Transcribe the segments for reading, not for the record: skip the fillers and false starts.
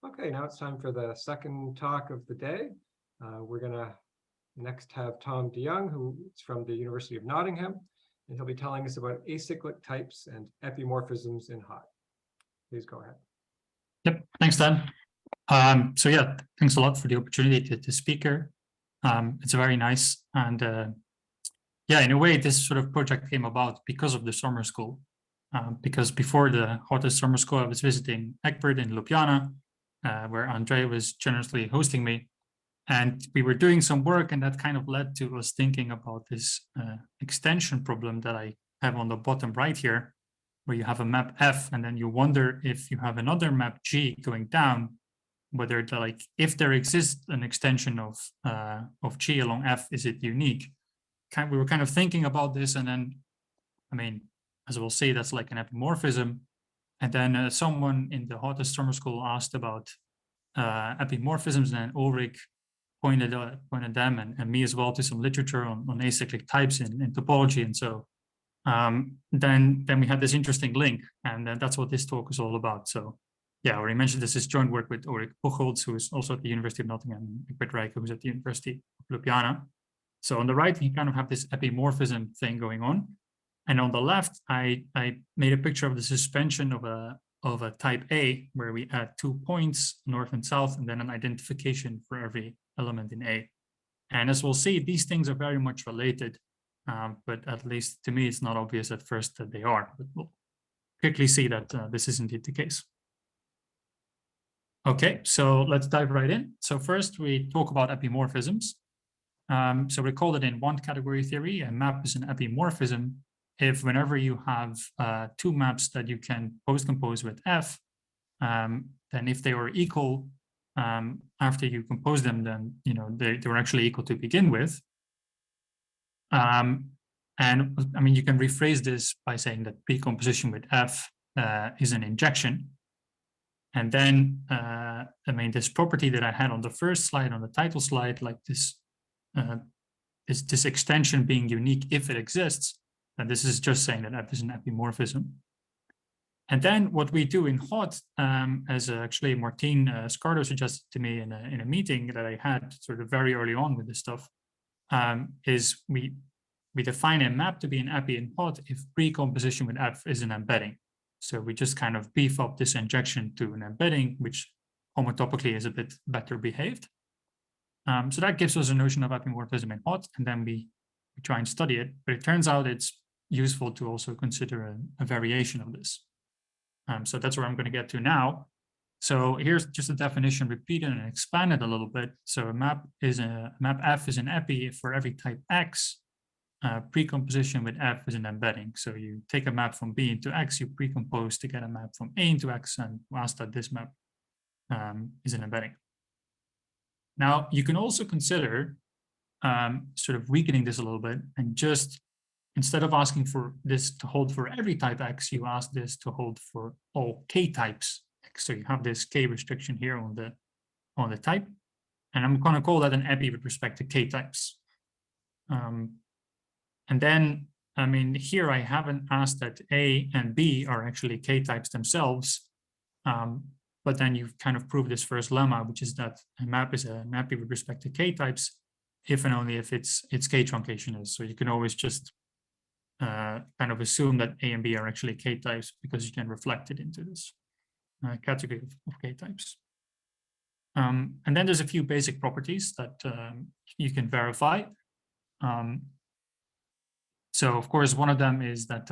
Okay, now it's time for the second talk of the day. We're going to next have Tom de Jong, who is from the University of Nottingham, and he'll be telling us about acyclic types and epimorphisms in HoTT. Please go ahead. Yep, thanks, Dan. So yeah, thanks a lot for the opportunity to speak here. It's very nice. And yeah, in a way, this sort of project came about because of the summer school. Because before the HoTT summer school, I was visiting Egbert in Ljubljana, where Andre was generously hosting me. And we were doing some work, and that kind of led to us thinking about this extension problem that I have on the bottom right here, where you have a map F, and then you wonder if you have another map G going down, whether if there exists an extension of G along F, is it unique? We were kind of thinking about this, and then, I mean, as we'll see, that's like an epimorphism. And then someone in the HoTT summer school asked about epimorphisms, and Ulrich pointed them and me as well to some literature on acyclic types in topology. And so then we had this interesting link, and that's what this talk is all about. So yeah, I already mentioned this is joint work with Ulrich Puchholz, who is also at the University of Nottingham, and Egbert Rijke, who's at the University of Ljubljana. So on the right, we kind of have this epimorphism thing going on. And on the left, I made a picture of the suspension of a type A, where we add 2 points, north and south, and then an identification for every element in A. And as we'll see, these things are very much related, but at least to me, it's not obvious at first that they are, but we'll quickly see that this is indeed the case. Okay, so let's dive right in. So first we talk about epimorphisms. So recall that in one category theory, a map is an epimorphism if whenever you have two maps that you can post-compose with F, then if they were equal after you compose them, then they were actually equal to begin with. And I mean, you can rephrase this by saying that precomposition with F is an injection. And then, I mean, this property that I had on the first slide, on the title slide, like this, this extension being unique if it exists, and this is just saying that F is an epimorphism. And then what we do in HoTT, as actually Martine Scardo suggested to me in a meeting that I had sort of very early on with this stuff, is we define a map to be an epi in HoTT if precomposition with F is an embedding. So we just kind of beef up this injection to an embedding, which homotopically is a bit better behaved. So that gives us a notion of epimorphism in HoTT, and then we try and study it. But it turns out it's useful to also consider a variation of this. So that's where I'm going to get to now. So here's just a definition repeated and expanded a little bit. So a map F is an epi for every type X. Precomposition with F is an embedding. So you take a map from B into X, you precompose to get a map from A into X, and ask that this map is an embedding. Now, you can also consider sort of weakening this a little bit, and just instead of asking for this to hold for every type X, you ask this to hold for all K types X. So you have this K restriction here on the type, and I'm going to call that an epi with respect to K types. And then, I mean, here I haven't asked that A and B are actually K types themselves, but then you've kind of proved this first lemma, which is that a map is an epi with respect to K types, if and only if its K truncation is. So you can always just kind of assume that A and B are actually K types because you can reflect it into this category of K types. And then there's a few basic properties that you can verify. So of course, one of them is that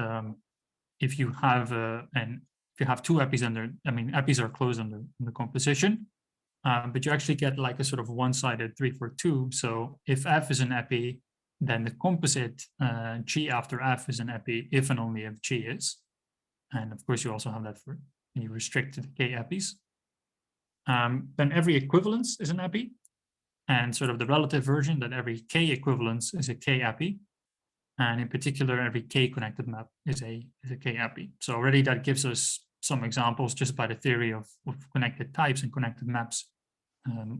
if you have two epis under, I mean, epis are closed under the composition, but you actually get like a sort of one-sided 3-4-2. So if F is an epi, then the composite G after F is an epi if and only if G is. And of course, you also have that for when you restrict to the K epis. Then every equivalence is an epi, and sort of the relative version that every K equivalence is a K epi. And in particular, every K connected map is a K epi. So already that gives us some examples just by the theory of connected types and connected maps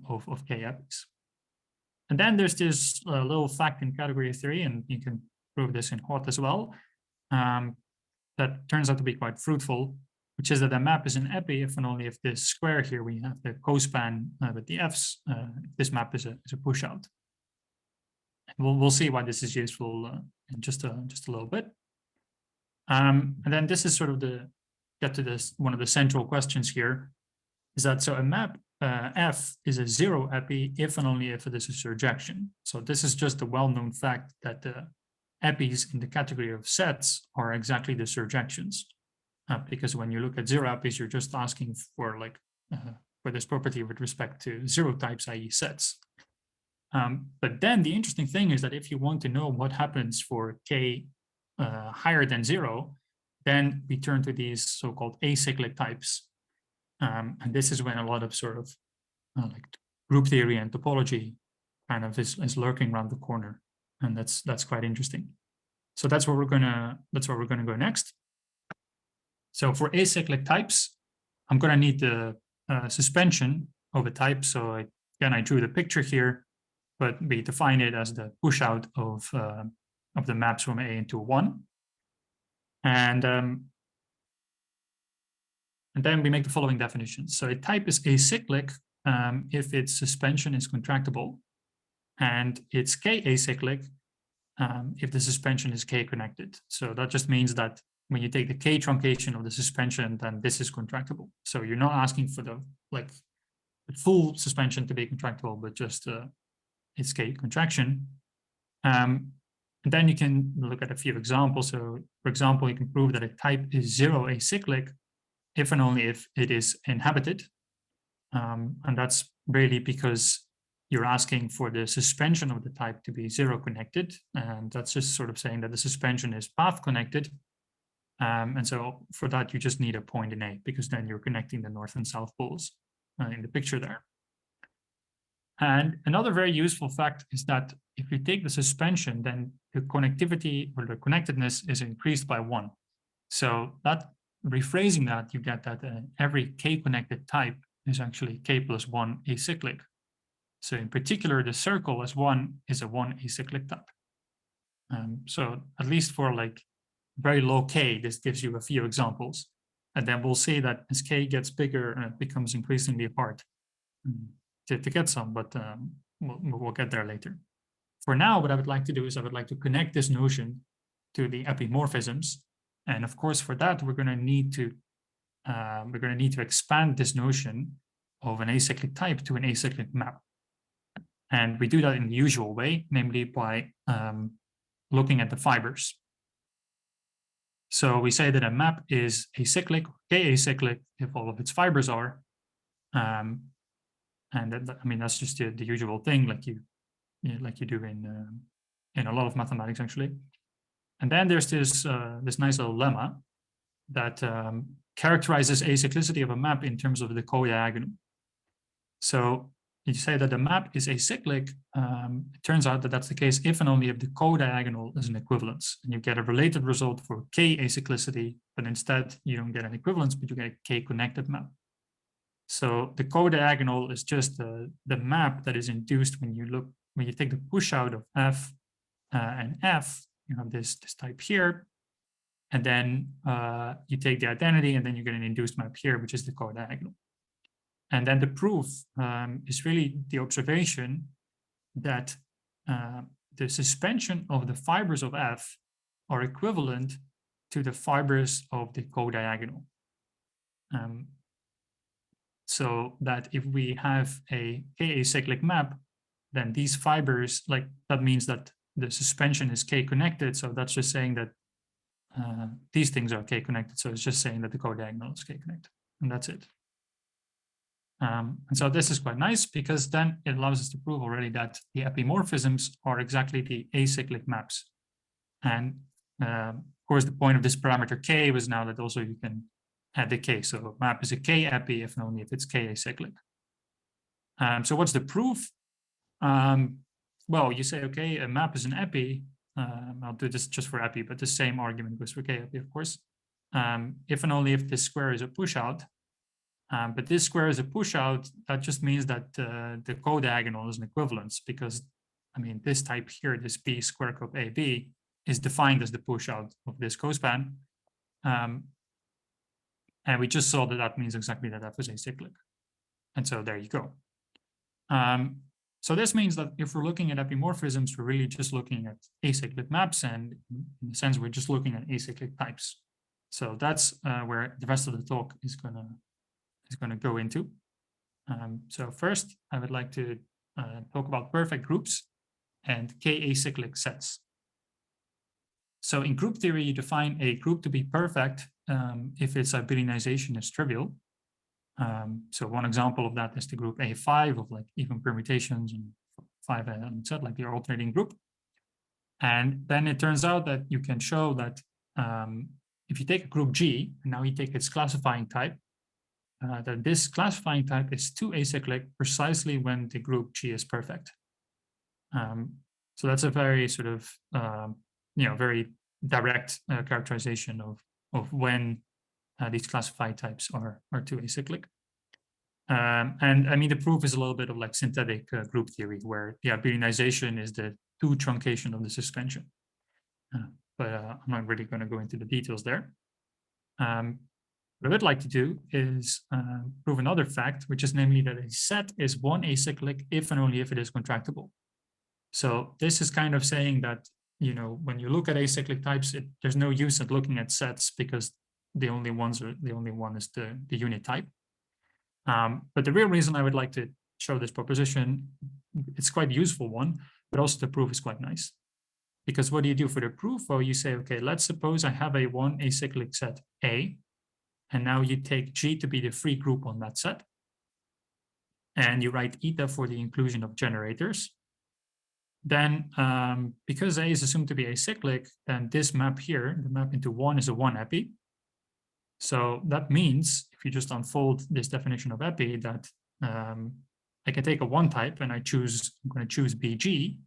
of K epis. And then there's this little fact in category theory, and you can prove this in HoTT as well, that turns out to be quite fruitful. which is that a map is an epi if and only if this square here, we have the cospan with the f's, this map is a push out. We'll see why this is useful in just a little bit. And then this is sort of get to this one of the central questions here, is that so a map F is a zero epi if and only if it is a surjection. So this is just a well-known fact that the epis in the category of sets are exactly the surjections. Because when you look at zero epis, you're just asking for like for this property with respect to zero types, i.e. sets. But then the interesting thing is that if you want to know what happens for k higher than zero, then we turn to these so-called acyclic types. And this is when a lot of sort of like group theory and topology kind of is lurking around the corner, and that's quite interesting. So that's where we're gonna go next. So for acyclic types, I'm gonna need the suspension of a type. So again, I drew the picture here, but we define it as the push out of the maps from A into 1. And then we make the following definitions. So a type is acyclic if its suspension is contractible, and it's k-acyclic if the suspension is k-connected. So that just means that when you take the k truncation of the suspension, then this is contractible. So you're not asking for the full suspension to be contractible, but just its k contraction. And then you can look at a few examples. So for example, you can prove that a type is zero acyclic if and only if it is inhabited. And that's really because you're asking for the suspension of the type to be zero connected. And that's just sort of saying that the suspension is path connected. And so for that, you just need a point in A, because then you're connecting the north and south poles in the picture there. And another very useful fact is that if you take the suspension, then the connectivity or the connectedness is increased by 1. So that, rephrasing that, you get that every k-connected type is actually k plus 1 acyclic. So in particular, the circle S1 is a 1 acyclic type. So at least for like very low k, this gives you a few examples. And then we'll see that as k gets bigger, it becomes increasingly hard to get some, but we'll get there later. For now, what I would like to do is I would like to connect this notion to the epimorphisms. And of course, for that, we're going to need to expand this notion of an acyclic type to an acyclic map. And we do that in the usual way, namely by looking at the fibres. So we say that a map is acyclic, k-acyclic, if all of its fibres are. And that, I mean, that's just the usual thing, like you do in a lot of mathematics, actually. And then there's this nice little lemma that characterizes acyclicity of a map in terms of the co-diagonal. So you say that the map is acyclic. It turns out that that's the case if and only if the co-diagonal is an equivalence, and you get a related result for k-acyclicity, but instead you don't get an equivalence, but you get a k-connected map. So the co-diagonal is just the map that is induced when you take the push out of F and F. You have this type here, and then you take the identity, and then you get an induced map here, which is the co-diagonal. And then the proof is really the observation that the suspension of the fibres of F are equivalent to the fibres of the co-diagonal. So that if we have a k-acyclic map, then these fibres, like that means that the suspension is k-connected. So that's just saying that these things are k-connected. So it's just saying that the co-diagonal is k-connected, and that's it. And so this is quite nice, because then it allows us to prove already that the epimorphisms are exactly the acyclic maps. And of course, the point of this parameter k was now that also you can add the k. So a map is a k-epi if and only if it's k-acyclic. So what's the proof? Well, you say, okay, a map is an epi. I'll do this just for epi, but the same argument goes for k-epi, of course. If and only if this square is a push out. But this square is a push out, that just means that the co-diagonal is an equivalence, because, I mean, this type here, this b square cup ab, is defined as the push out of this cospan. And we just saw that that means exactly that f is acyclic. And so there you go. So this means that if we're looking at epimorphisms, we're really just looking at acyclic maps, and in a sense, we're just looking at acyclic types. So that's where the rest of the talk is gonna go into. So first, I would like to talk about perfect groups and k-acyclic sets. So in group theory, you define a group to be perfect if its abelianization is trivial. So one example of that is the group A5 of like even permutations and 5 element set, like the alternating group. And then it turns out that you can show that if you take a group G, and now you take its classifying type, that this classifying type is 2 acyclic precisely when the group G is perfect. So that's a very sort of, very direct characterization of when these classified types are 2 acyclic. And I mean, the proof is a little bit of like synthetic group theory, where the abelianization is the 2 truncation of the suspension. But I'm not really going to go into the details there. What I would like to do is prove another fact, which is namely that a set is 1 acyclic if and only if it is contractible. So this is kind of saying that, when you look at acyclic types, there's no use at looking at sets because the only one is the unit type. But the real reason I would like to show this proposition, it's quite a useful one, but also the proof is quite nice. Because what do you do for the proof? Well, you say, okay, let's suppose I have a 1 acyclic set A, and now you take G to be the free group on that set. And you write eta for the inclusion of generators. Then, because A is assumed to be acyclic, then this map here, the map into 1 is a 1 epi. So that means, if you just unfold this definition of epi, that I can take a 1 type and I'm going to choose BG,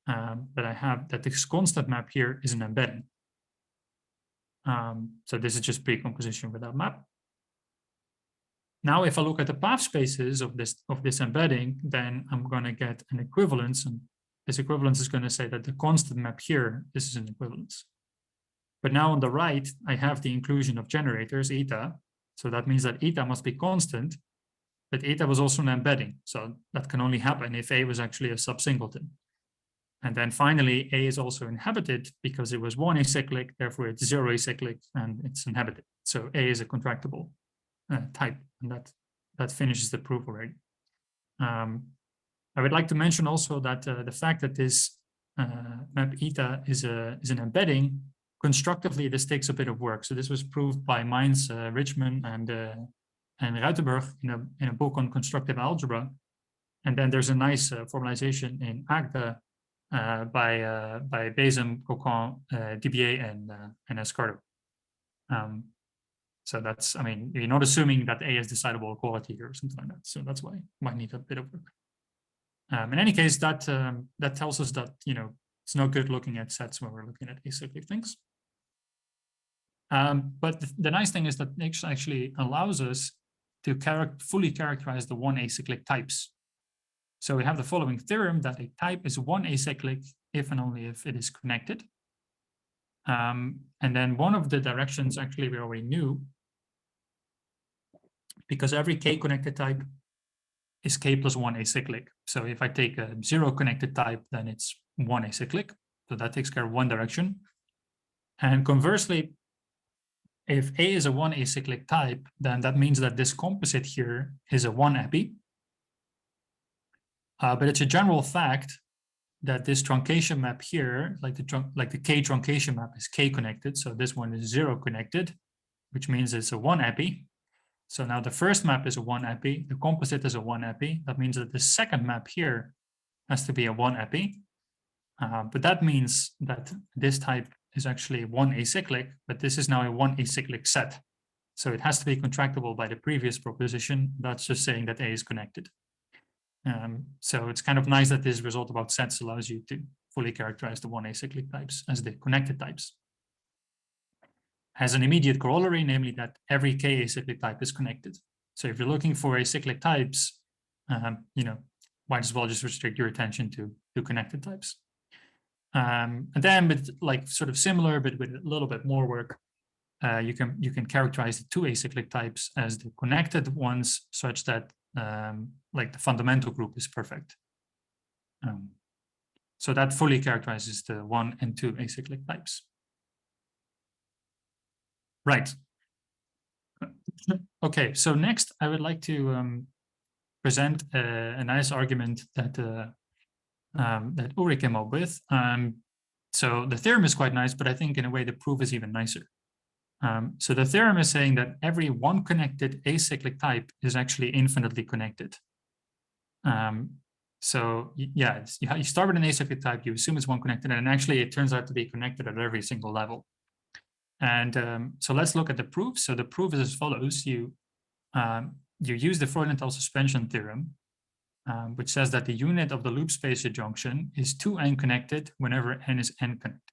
but I have that this constant map here is an embedding. So this is just precomposition without map. Now, if I look at the path spaces of this embedding, then I'm going to get an equivalence, and this equivalence is going to say that the constant map here, this is an equivalence. But now on the right, I have the inclusion of generators, eta. So that means that eta must be constant, but eta was also an embedding. So that can only happen if A was actually a subsingleton. And then finally, A is also inhabited because it was 1 acyclic, therefore it's 0 acyclic and it's inhabited. So A is a contractible type, and that finishes the proof already. I would like to mention also that the fact that this map eta is an embedding, constructively this takes a bit of work. So this was proved by Mainz, Richman, and Ruitenberg in a book on constructive algebra. And then there's a nice formalization in Agda by Besem, Coquin, Dibier, and Escardo. So that's, I mean, you're not assuming that A is decidable equality here or something like that. So that's why you might need a bit of work. In any case, that tells us that, it's no good looking at sets when we're looking at acyclic things. But the nice thing is that it actually allows us to fully characterize the 1 acyclic types. So we have the following theorem that a type is 1 acyclic if and only if it is connected. And then one of the directions actually we already knew, because every k connected type is k plus 1 acyclic. So if I take a 0 connected type, then it's 1 acyclic. So that takes care of one direction. And conversely, if A is a 1 acyclic type, then that means that this composite here is a 1 epi. But it's a general fact that this truncation map here, like the k truncation map, is k connected. So this one is 0 connected, which means it's a 1 epi. So now the first map is a 1 epi, the composite is a 1 epi. That means that the second map here has to be a 1 epi. But that means that this type is actually 1 acyclic, but this is now a 1 acyclic set. So it has to be contractible by the previous proposition. That's just saying that A is connected. So it's kind of nice that this result about sets allows you to fully characterize the 1 acyclic types as the connected types. Has an immediate corollary, namely that every k acyclic type is connected. So if you're looking for acyclic types, might as well just restrict your attention to connected types. And then with like sort of similar, but with a little bit more work, you can characterize the two acyclic types as the connected ones, such that like the fundamental group is perfect. So that fully characterizes the 1 and 2 acyclic types. Right. Okay, so next I would like to present a nice argument that that Uri came up with. So the theorem is quite nice, but I think in a way the proof is even nicer. So the theorem is saying that every one connected acyclic type is actually infinitely connected. So yeah, you start with an acyclic type, you assume it's one connected, and actually it turns out to be connected at every single level. And so let's look at the proof. So the proof is as follows. You use the Freudenthal suspension theorem, which says that the unit of the loop space adjunction is 2n connected whenever n is n connected.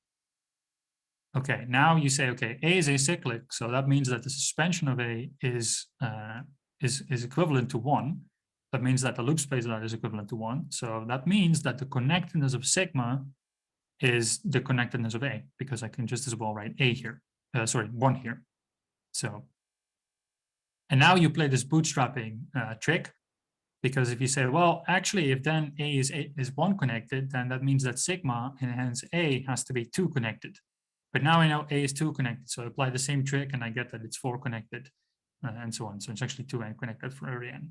Okay, now you say, okay, A is acyclic, so that means that the suspension of A is equivalent to 1. That means that the loop space of that is equivalent to 1. So that means that the connectedness of sigma is the connectedness of A, because I can just as well write A here, sorry, 1 here. So, and now you play this bootstrapping trick, because if you say, well, actually, if then A is 1 connected, then that means that sigma and hence A has to be 2 connected. But now I know A is 2 connected, so I apply the same trick and I get that it's 4 connected, and so on. So it's actually 2n connected for every n.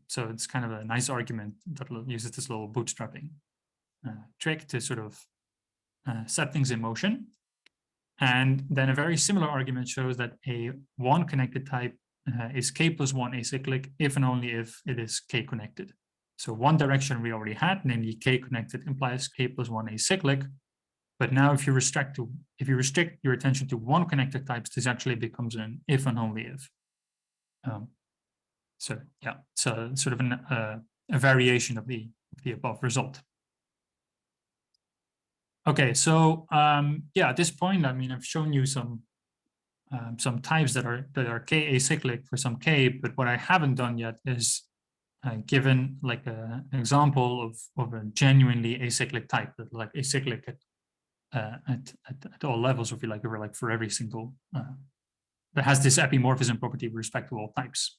So it's kind of a nice argument that uses this little bootstrapping trick to sort of set things in motion. And then a very similar argument shows that a 1 connected type is k plus 1 acyclic if and only if it is k connected. So one direction we already had, namely k connected, implies k plus 1 acyclic. But now if you restrict your attention to 1 connected types, this actually becomes an if and only if. So yeah, so sort of a variation of the above result. Okay, so yeah, at this point, I mean, I've shown you some types that are k acyclic for some k, but what I haven't done yet is given like an example of a genuinely acyclic type, that like acyclic at all levels, if you like, or like for every single that has this epimorphism property with respect to all types.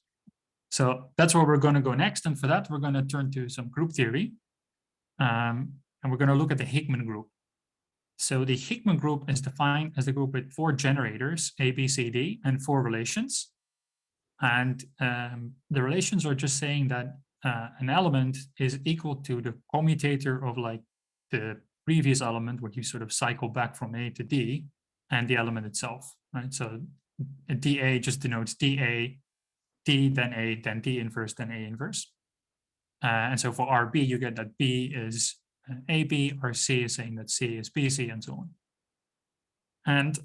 So that's where we're going to go next, and for that we're going to turn to some group theory, and we're going to look at the Higman group. So the Higman group is defined as the group with 4 generators, A, B, C, D, and 4 relations. And the relations are just saying that an element is equal to the commutator of like the previous element, where you sort of cycle back from A to D, and the element itself, right? So dA just denotes dA, D, then A, then D inverse, then A inverse. And so for RB, you get that B is AB, RC is saying that C is BC, and so on. And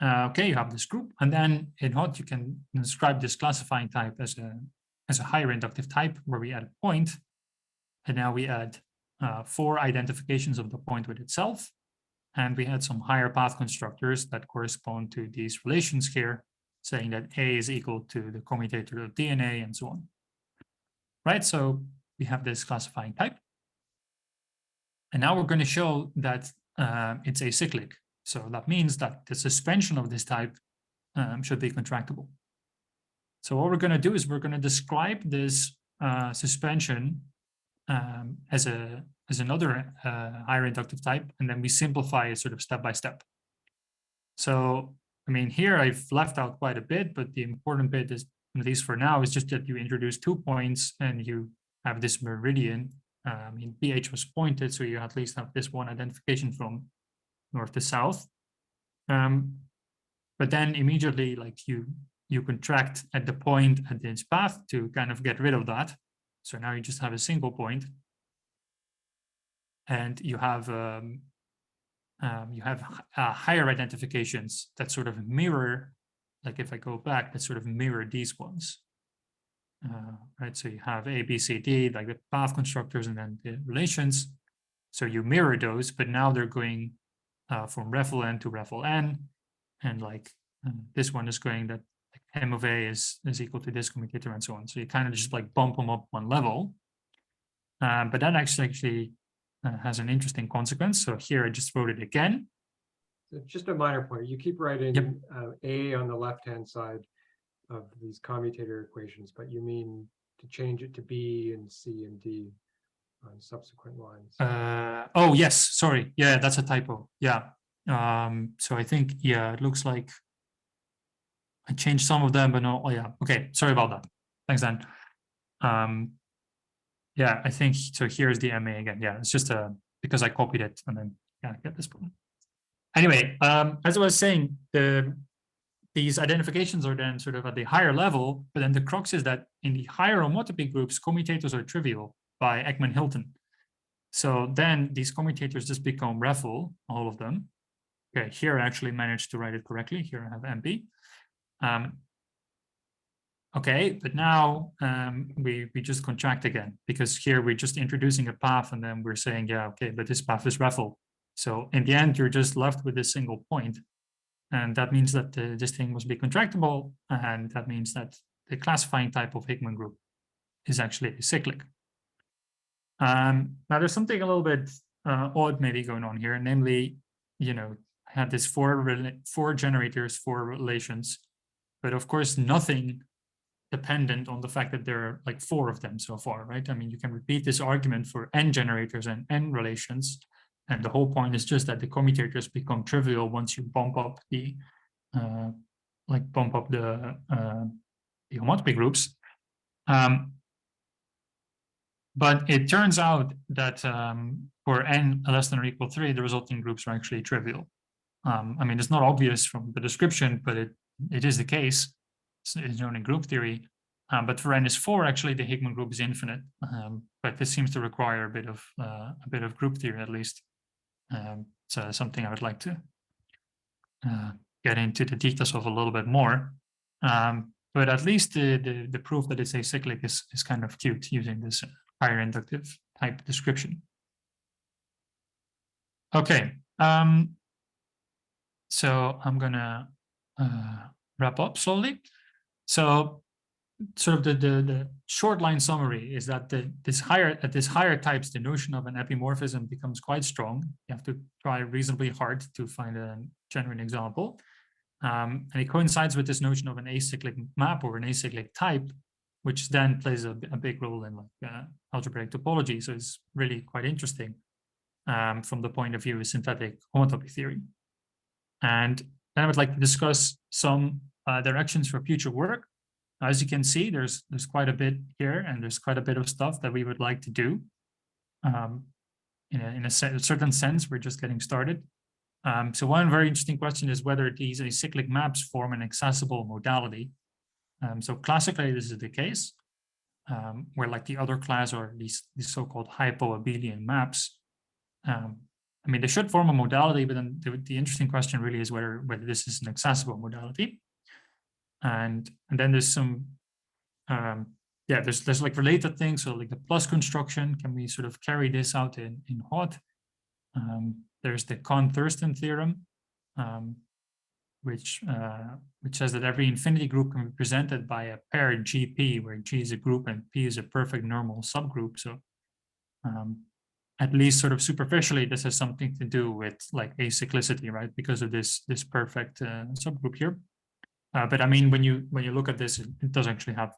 okay, you have this group, and then in HoTT you can describe this classifying type as a higher inductive type, where we add a point, and now we add 4 identifications of the point with itself, and we add some higher path constructors that correspond to these relations here, saying that A is equal to the commutator of DNA, and so on. Right, so we have this classifying type. And now we're going to show that it's acyclic. So that means that the suspension of this type should be contractible. So what we're going to do is we're going to describe this suspension as another higher inductive type, and then we simplify it sort of step by step. So, I mean, here I've left out quite a bit, but the important bit is, at least for now, is just that you introduce 2 points and you have this meridian. I mean, BH was pointed, so you at least have this one identification from north to south. But then immediately, like you contract at the point at this path to kind of get rid of that. So now you just have a single point, and you have higher identifications that sort of mirror, like if I go back, that sort of mirror these ones. Right, so you have A, B, C, D, like the path constructors, and then the relations. So you mirror those, but now they're going from refl n to refl n, and like this one is going that like M of A is equal to this commutator, and so on. So you kind of just like bump them up one level. But that actually has an interesting consequence. So here I just wrote it again. just a minor point. You keep writing Yep. A on the left-hand side of these commutator equations, but you mean to change it to B and C and D on subsequent lines. Oh, yes, sorry. Yeah, that's a typo. Yeah. So I think, yeah, it looks like I changed some of them, but no, oh yeah. Okay, sorry about that. Thanks, Dan. Yeah, I think, so here's the MA again. Yeah, it's just because I copied it and then yeah, get this one. Anyway, as I was saying, these identifications are then sort of at the higher level, but then the crux is that in the higher homotopy groups, commutators are trivial by Ekman-Hilton. So then these commutators just become REFL, all of them. Okay, here I actually managed to write it correctly. Here I have MP. Okay, but now we just contract again, because here we're just introducing a path and then we're saying, yeah, okay, but this path is REFL. So in the end, you're just left with this single point. And that means that this thing must be contractible. And that means that the classifying type of Higman group is actually acyclic. Now there's something a little bit odd maybe going on here, namely, you know, I had this four generators, four relations, but of course nothing dependent on the fact that there are like four of them so far, right? I mean, you can repeat this argument for n generators and n relations, and the whole point is just that the commutators become trivial once you bump up the homotopy groups. But it turns out that for n less than or equal 3, the resulting groups are actually trivial. I mean, it's not obvious from the description, but it is the case. It's known in group theory. But for n is 4, actually, the Higman group is infinite. But this seems to require a bit of group theory, at least. So something I would like to get into the details of a little bit more. But at least the proof that it's acyclic is kind of cute using this higher inductive type description. Okay, so I'm gonna wrap up slowly. So sort of the short line summary is that at this higher types, the notion of an epimorphism becomes quite strong. You have to try reasonably hard to find a genuine example. And it coincides with this notion of an acyclic map or an acyclic type, which then plays a big role in like algebraic topology. So it's really quite interesting from the point of view of synthetic homotopy theory. And then I would like to discuss some directions for future work. As you can see, there's quite a bit here, and there's quite a bit of stuff that we would like to do. In a certain sense, we're just getting started. So one very interesting question is whether these acyclic maps form an accessible modality. So classically, this is the case, where like the other class are these so-called hypoabelian maps. I mean, they should form a modality, but then the interesting question really is whether this is an accessible modality. And then there's some, there's like related things. So like the plus construction, can we sort of carry this out in HoTT? There's the Kohn-Thurston theorem, which says that every infinity group can be presented by a pair GP, where G is a group and P is a perfect normal subgroup. So at least sort of superficially, this has something to do with like acyclicity, right? Because of this perfect subgroup here. But I mean, when you look at this, it does actually have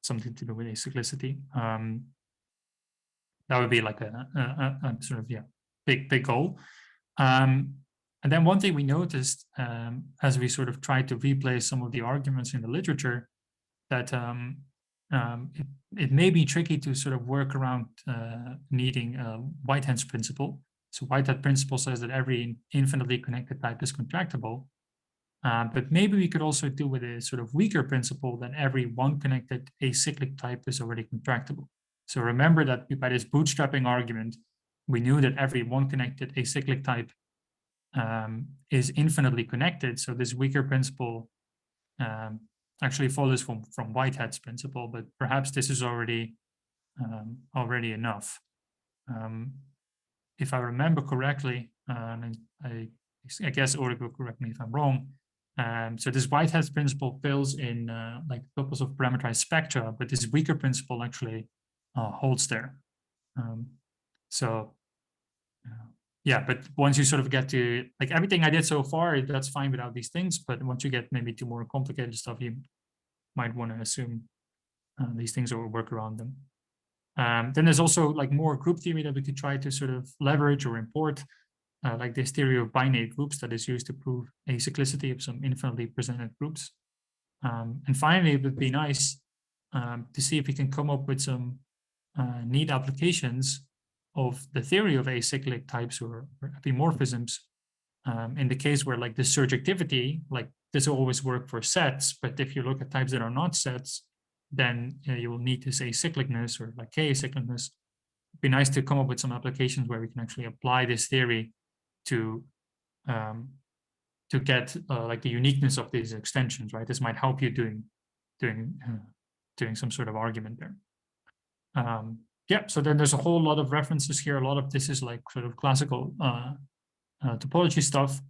something to do with acyclicity. That would be like a sort of big goal. And then one thing we noticed as we sort of tried to replace some of the arguments in the literature, that it may be tricky to sort of work around needing Whitehead's principle. So Whitehead principle says that every infinitely connected type is contractible. But maybe we could also do with a sort of weaker principle that every one connected acyclic type is already contractible. So remember that by this bootstrapping argument, we knew that every one connected acyclic type is infinitely connected. So this weaker principle actually follows from Whitehead's principle, but perhaps this is already enough. If I remember correctly, and I guess Ulrich will correct me if I'm wrong. So this Whitehead's principle fills in like tuples of parameterized spectra, but this weaker principle actually holds there. So yeah, but once you sort of get to like everything I did so far, that's fine without these things. But once you get maybe to more complicated stuff, you might want to assume these things or work around them. Then there's also like more group theory that we could try to sort of leverage or import, like this theory of binary groups that is used to prove acyclicity of some infinitely presented groups. And finally, it would be nice to see if we can come up with some neat applications of the theory of acyclic types or epimorphisms in the case where like the surjectivity, like this will always work for sets, but if you look at types that are not sets, then you will need this acyclicness or like k-acyclicness. It'd be nice to come up with some applications where we can actually apply this theory to get like the uniqueness of these extensions, right? This might help you doing some sort of argument there. Yeah, so then there's a whole lot of references here. A lot of this is like sort of classical topology stuff,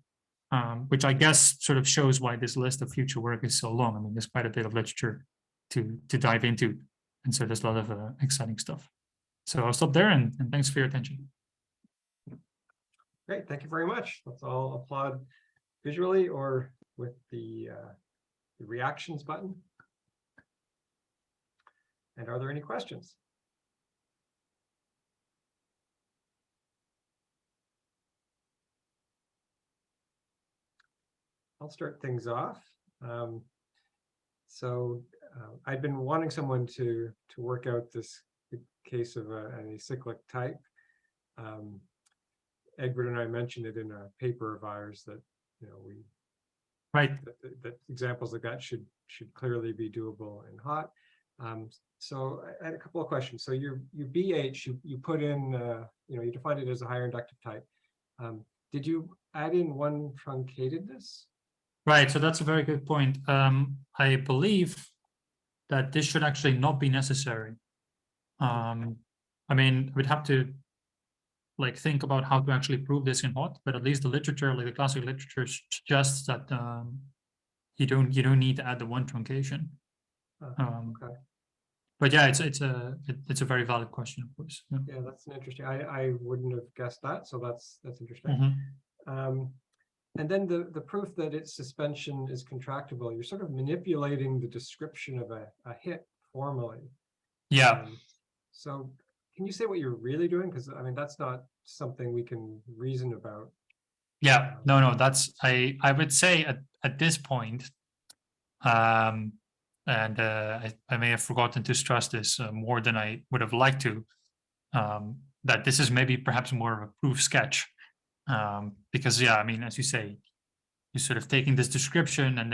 which I guess sort of shows why this list of future work is so long. I mean, there's quite a bit of literature to dive into, and so there's a lot of exciting stuff. So I'll stop there, and thanks for your attention. Great, thank you very much. Let's all applaud visually or with the reactions button. And are there any questions? I'll start things off. I'd been wanting someone to work out this case of an acyclic type. Egbert and I mentioned it in a paper of ours that that examples like that should clearly be doable in HoTT. So I had a couple of questions. So your BH, you put in, you defined it as a higher inductive type. Did you add in one truncatedness? Right, so that's a very good point. I believe that this should actually not be necessary. I mean, we'd have to like think about how to actually prove this in HoTT, but at least the literature, like the classical literature, suggests that you don't need to add the one truncation. Okay. But yeah, it's a very valid question, of course. Yeah, that's an interesting. I wouldn't have guessed that, so that's interesting. And then the proof that its suspension is contractible, you're sort of manipulating the description of a hit formally. Yeah. So can you say what you're really doing? Because I mean, that's not something we can reason about. Yeah, no, that's I would say at this point, and I may have forgotten to stress this more than I would have liked to, that this is maybe perhaps more of a proof sketch. Because yeah, I mean, as you say, you're sort of taking this description and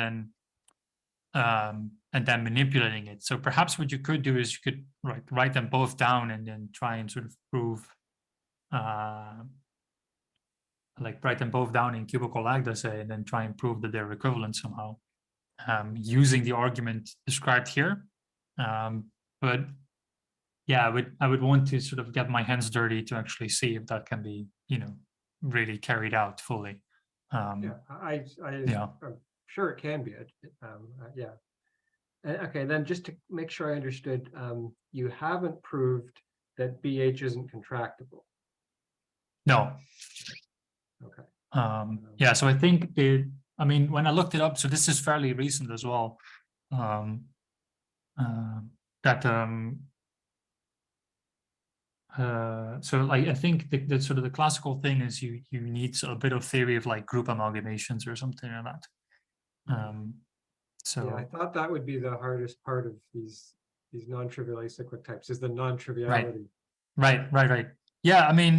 then manipulating it. So perhaps what you could do is you could write them both down and then try and sort of prove, like write them both down in cubical lambda, say, and then try and prove that they're equivalent somehow, using the argument described here. But yeah, I would want to sort of get my hands dirty to actually see if that can be, really carried out fully. Yeah, I'm sure it can be. Yeah. Okay, then just to make sure I understood, you haven't proved that BH isn't contractible. No. Okay. Yeah, so I think I mean, when I looked it up, so this is fairly recent as well, so like I think the sort of the classical thing is you need a bit of theory of like group amalgamations or something like that. So yeah, I thought that would be the hardest part of these non-trivial acyclic types, is the non-triviality. Right. Yeah, I mean,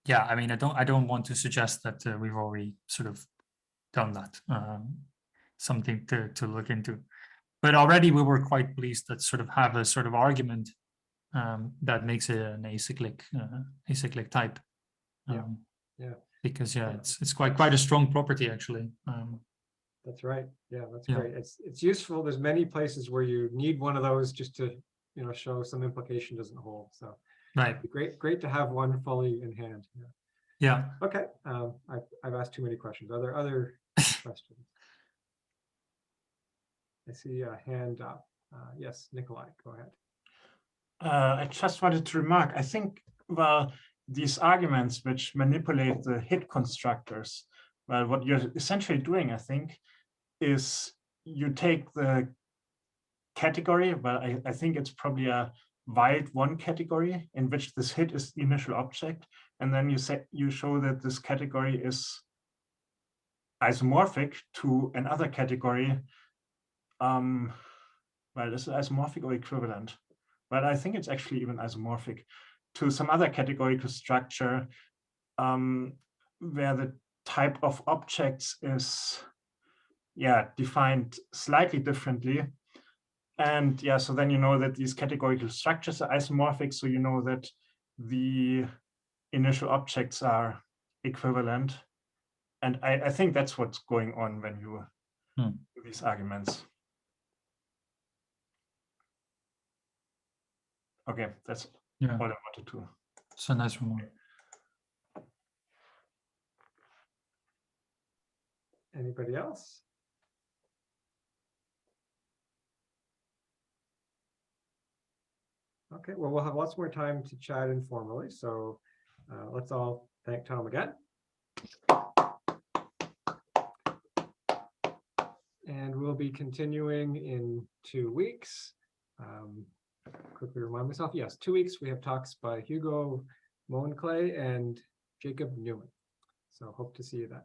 yeah, I mean, I don't want to suggest that we've already sort of done that. Something to look into, but already we were quite pleased that sort of have a sort of argument that makes it an acyclic type. Yeah. Because yeah, it's quite a strong property actually. That's right. Yeah, that's great. It's useful. There's many places where you need one of those just to show some implication doesn't hold. So right, great to have one fully in hand. Yeah. Okay. I've asked too many questions. Are there other questions? I see a hand up. Yes, Nikolai, go ahead. I just wanted to remark, I think, well, these arguments which manipulate the HIT constructors, well, what you're essentially doing, I think, is you take the category, well, I think it's probably a wild one category in which this HIT is the initial object, and then you show that this category is isomorphic to another category. Well, is it isomorphic or equivalent? But I think it's actually even isomorphic to some other categorical structure where the type of objects is, yeah, defined slightly differently. And yeah, so then you know that these categorical structures are isomorphic, so you know that the initial objects are equivalent. And I think that's what's going on when you do these arguments. Okay, that's all I wanted to. It's a nice one. Anybody else? Okay, well, we'll have lots more time to chat informally. So let's all thank Tom again. And we'll be continuing in 2 weeks. Quickly remind myself, yes, 2 weeks we have talks by Hugo Moenclay and Jacob Newman. So hope to see you then.